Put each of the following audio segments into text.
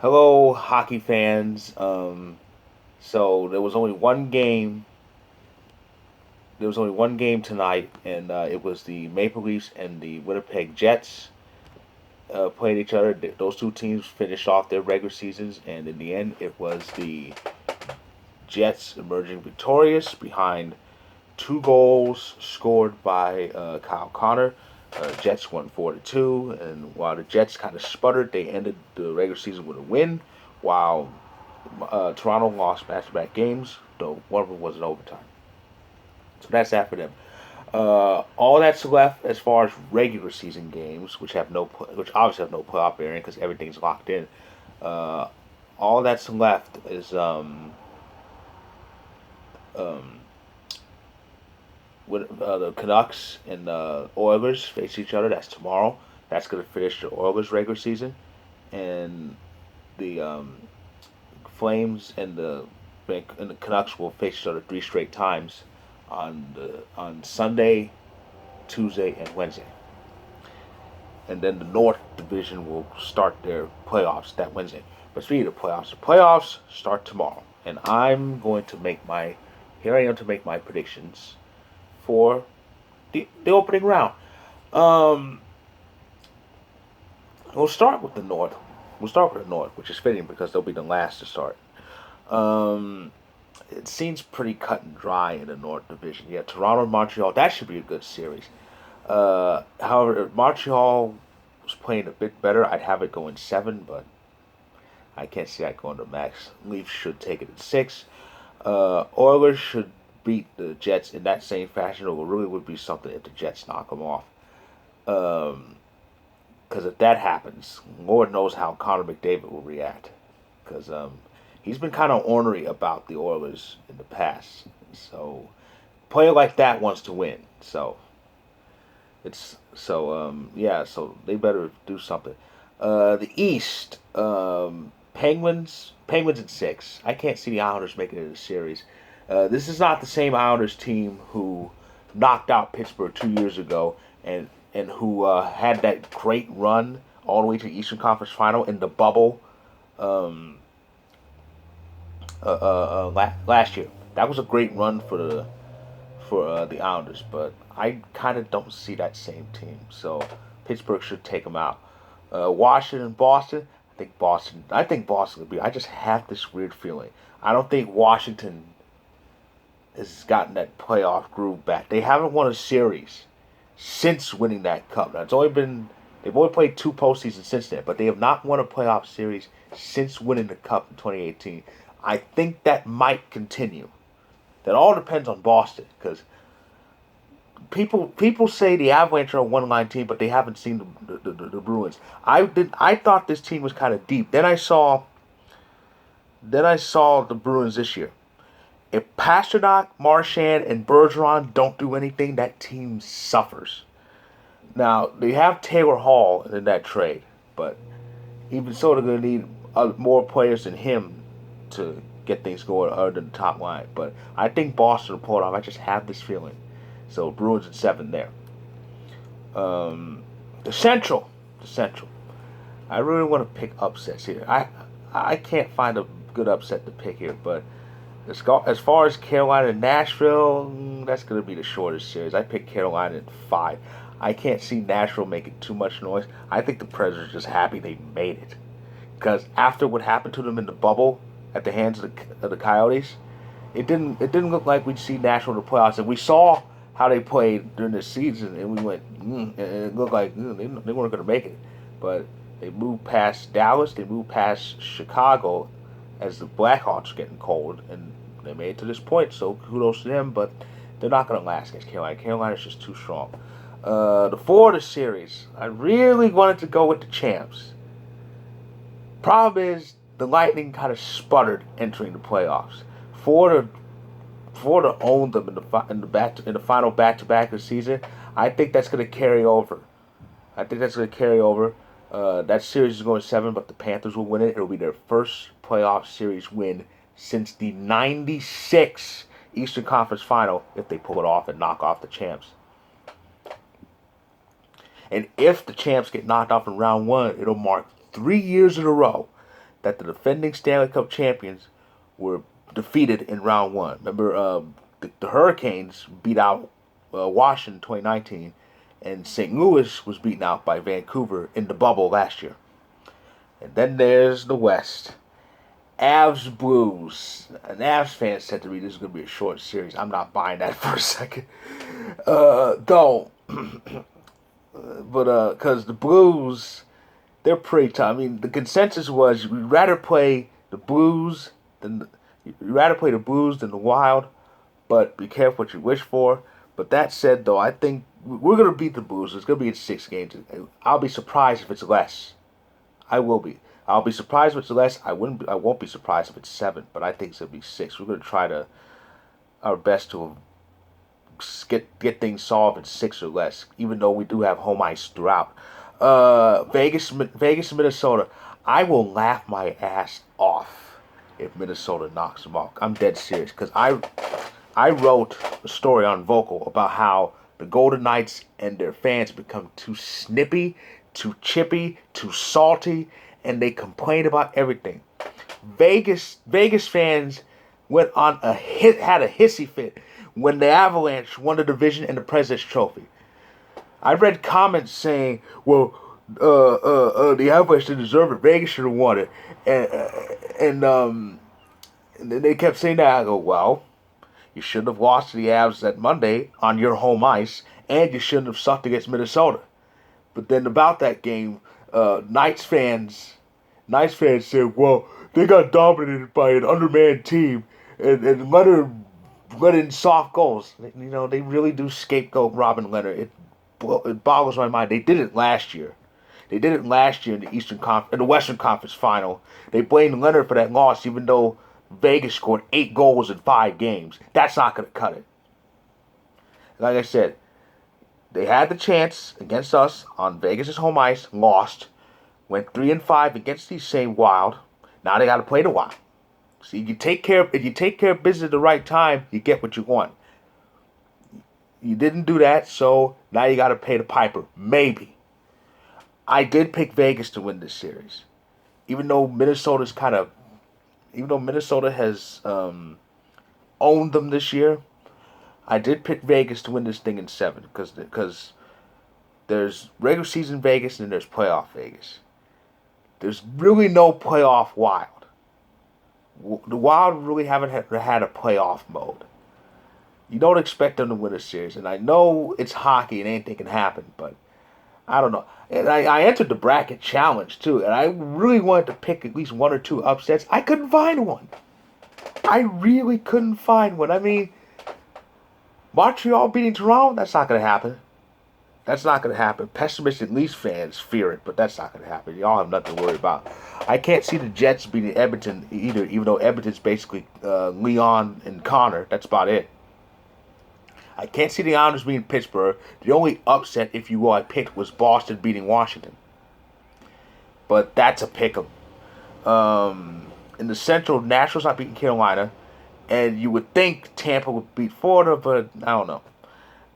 Hello, hockey fans. So There was only one game tonight, and it was the Maple Leafs and the Winnipeg Jets played each other. Those two teams finished off their regular seasons, and in the end, it was the Jets emerging victorious behind two goals scored by Kyle Connor. Jets won 4-2, and while the Jets kind of sputtered, they ended the regular season with a win. While Toronto lost back-to-back games, though one of them was in overtime. So that's that for them. All that's left as far as regular season games, which obviously have no playoff bearing because everything's locked in. Uh, all that's left is um, the Canucks and the Oilers face each other. That's tomorrow. That's going to finish the Oilers regular season, and the Flames and the Canucks will face each other three straight times on Sunday, Tuesday, and Wednesday. And then the North Division will start their playoffs that Wednesday. But speaking of playoffs, the playoffs start tomorrow, and I'm going to make my here I am to make my predictions for the opening round. Um, we'll start with the North. We'll start with the North, which is fitting because they'll be the last to start. Um, it seems pretty cut and dry in the North Division. Yeah, Toronto and Montreal. That should be a good series. However, if Montreal was playing a bit better, I'd have it going seven, but I can't see that going to max. Leafs should take it at six. Oilers should beat the Jets in that same fashion. It really would be something if the Jets knock them off. Um, because if that happens, Lord knows how Connor McDavid will react. Because he's been kind of ornery about the Oilers in the past. So, a player like that wants to win. So they better do something. The East, Penguins at six. I can't see the Islanders making it a series. This is not the same Islanders team who knocked out Pittsburgh 2 years ago and who had that great run all the way to the Eastern Conference Final in the bubble um, last year. That was a great run for the Islanders, but I kind of don't see that same team. So Pittsburgh should take them out. Washington, Boston. I think Boston would be. I just have this weird feeling. I don't think Washington has gotten that playoff groove back. They haven't won a series since winning that cup. Now, they've only played two postseasons since then, but they have not won a playoff series since winning the cup in 2018. I think that might continue. That all depends on Boston because people say the Avalanche are a one line team, but they haven't seen the Bruins. I thought this team was kind of deep. Then I saw the Bruins this year. If Pasternak, Marchand, and Bergeron don't do anything, that team suffers. Now they have Taylor Hall in that trade, but even so, they're going to need more players than him to get things going other than the top line. But I think Boston will pull it off. I just have this feeling. So Bruins at seven there. Um, the Central. I really want to pick upsets here. I can't find a good upset to pick here, but as far as Carolina and Nashville, that's going to be the shortest series. I picked Carolina at five. I can't see Nashville making too much noise. I think the Predators are just happy they made it. Because after what happened to them in the bubble at the hands of the Coyotes, it didn't look like we'd see Nashville in the playoffs. And we saw how they played during the season, and we went, and it looked like they weren't going to make it. But they moved past Dallas, they moved past Chicago, as the Blackhawks getting cold, and they made it to this point. So kudos to them, but they're not going to last against Carolina. Carolina's just too strong. The Florida series, I really wanted to go with the champs. Problem is, the Lightning kind of sputtered entering the playoffs. Florida, Florida owned them in the final back-to-back of the season. I think that's going to carry over. That series is going seven, but the Panthers will win it. It'll be their first playoff series win since the '96 Eastern Conference Final if they pull it off and knock off the champs. And if the champs get knocked off in round one, it'll mark 3 years in a row that the defending Stanley Cup champions were defeated in round one. Remember, the Hurricanes beat out Washington 2019, and St. Louis was beaten out by Vancouver in the bubble last year. And then there's the West. Avs Blues. An Avs fan said to me this is going to be a short series. I'm not buying that for a second. Though. But, because the Blues, they're pretty tough. I mean, the consensus was you'd rather play the Blues than the Wild, but be careful what you wish for. But that said, though, I think we're going to beat the Blues. It's going to be in 6 games. I'll be surprised if it's less. I will be. I'll be surprised if it's less. I won't be surprised if it's 7, but I think it's gonna be 6. We're gonna try our best to get things solved in 6 or less. Even though we do have home ice throughout. Vegas, Minnesota. I will laugh my ass off if Minnesota knocks them off. I'm dead serious because I wrote a story on Vocal about how the Golden Knights and their fans become too snippy, too chippy, too salty, and they complain about everything. Vegas fans had a hissy fit when the Avalanche won the division and the President's Trophy. I read comments saying, "Well, the Avalanche didn't deserve it. Vegas should have won it," and they kept saying that. I go, "Well, you shouldn't have lost to the Avs that Monday on your home ice, and you shouldn't have sucked against Minnesota." But then about that game, Knights fans said, "Well, they got dominated by an undermanned team, and Leonard let in soft goals." You know, they really do scapegoat Robin Leonard. It boggles my mind. They did it last year. They did it last year in the Western Conference Final. They blamed Leonard for that loss, even though Vegas scored 8 goals in 5 games. That's not going to cut it. Like I said, they had the chance against us on Vegas' home ice, lost, went 3-5 against these same Wild. Now they got to play the Wild. See, if you take care of business at the right time, you get what you want. You didn't do that, so now you got to pay the piper. Maybe. I did pick Vegas to win this series, even though Minnesota has owned them this year. I did pick Vegas to win this thing in 7 because there's regular season Vegas and there's playoff Vegas. There's really no playoff Wild. The Wild really haven't had a playoff mode. You don't expect them to win a series, and I know it's hockey and anything can happen, but I don't know. And I entered the bracket challenge too, and I really wanted to pick at least 1 or 2 upsets. I couldn't find one. I really couldn't find one. I mean, Montreal beating Toronto, that's not going to happen. That's not going to happen. Pessimistic Leafs fans fear it, but that's not going to happen. Y'all have nothing to worry about. I can't see the Jets beating Edmonton either, even though Edmonton's basically Leon and Connor. That's about it. I can't see the Islanders beating Pittsburgh. The only upset, if you will, I picked was Boston beating Washington. But that's a pick 'em. In the Central, Nationals not beating Carolina. And you would think Tampa would beat Florida, but I don't know.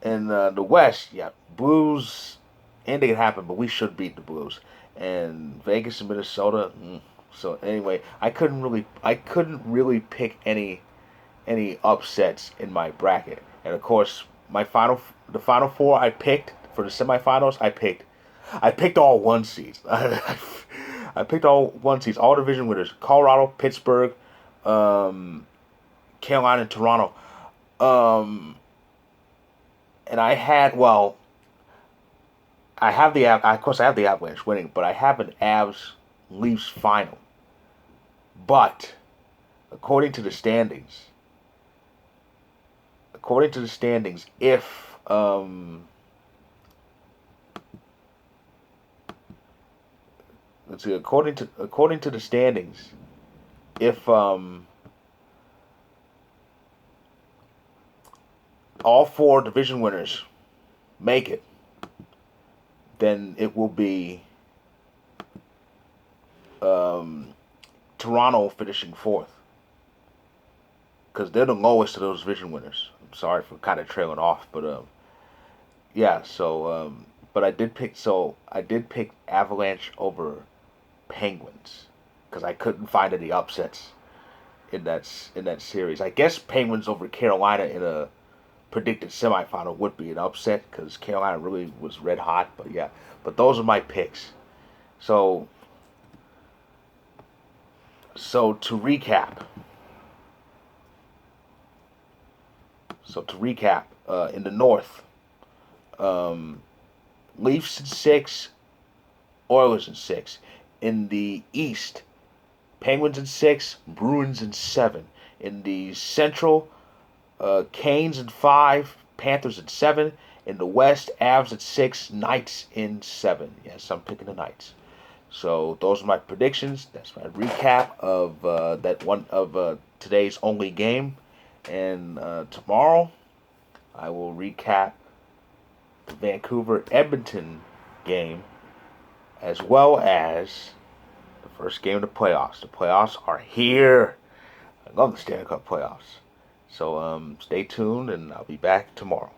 In the West, yeah, Blues, anything can happen, but we should beat the Blues. And Vegas and Minnesota. So anyway, I couldn't really pick any upsets in my bracket. And of course, the final 4 I picked for the semifinals. I picked all 1 seeds. I picked all 1 seeds, all division winners: Colorado, Pittsburgh, Carolina, and Toronto. And I have the Avalanche winning, but I have an Avs Leafs final. But according to the standings, if let's see, according to the standings, if all 4 division winners make it, then it will be Toronto finishing 4th. Because they're the lowest of those division winners. I'm sorry for kind of trailing off, but yeah. So, but I did pick Avalanche over Penguins. because I couldn't find any upsets in that series. I guess Penguins over Carolina in a predicted semifinal would be an upset because Carolina really was red hot. But yeah, but those are my picks. So to recap, in the North, um, Leafs in 6, Oilers in 6. In the East, Penguins in 6, Bruins in 7. In the Central, Canes in 5, Panthers in 7. In the West, Avs at 6, Knights in 7. Yes, I'm picking the Knights. So those are my predictions. That's my recap of that one of today's only game. And tomorrow, I will recap the Vancouver Edmonton game as well as the first game of the playoffs. The playoffs are here. I love the Stanley Cup playoffs. So stay tuned, and I'll be back tomorrow.